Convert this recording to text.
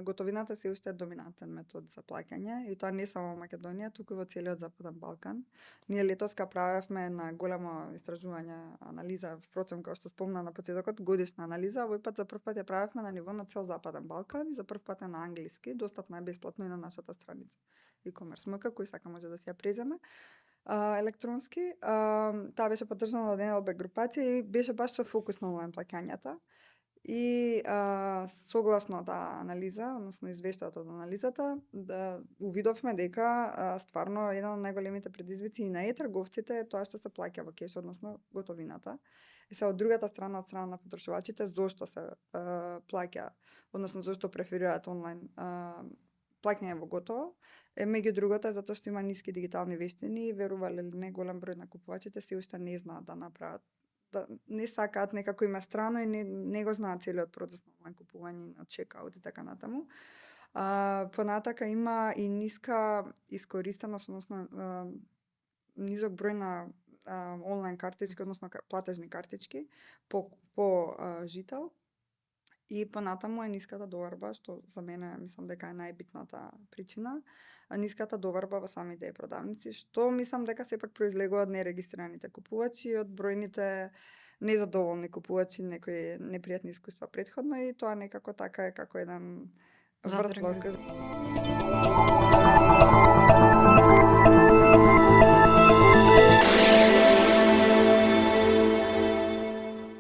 готовината се уште е доминантен метод за плаќање и тоа не само во Македонија, туку и во целиот Западен Балкан. Ние летоска правевме на големо истражување, анализа, впрочем, како што спомна на почетокот, годишна анализа, овој пат за прв пат ја правевме на ниво на цел Западен Балкан и за прв пат е на англиски, достапна е бесплатно и на нашата страница e-commerce МК, кој сака може да си ја преземе електронски. Таа беше поддржана од NLB групација и беше баш со фокус на онлайн плаќањата. И согласно таа анализа, односно извештајот од анализата, да увидовме дека стварно еден од најголемите предизвици и на трговците е тоа што се плаќа во кеш, односно готовината. И се од другата страна, од страна на потрошувачите, зошто се плаќа, односно зошто преферираат онлайн плаќање во готово, меѓу другото е затоа што има ниски дигитални вештини и верувале или не голем број на купувачите се уште не знаат да направат, да не сакаат, некако има страно и не го знаат целиот процес на онлайн купување и на чекаут и така натаму. Понатака има и ниска искористеност, односно низок број на онлайн картички, односно платежни картички по жител. И понатаму е ниската доварба, што за мене мислам дека е најбитната причина, ниската доварба во самите продавници, што мислам дека сепак произлегува од нерегистрираните купувачи и од бројните незадоволни купувачи, некои непријатни искуства претходно и тоа некако така е како еден вртлок.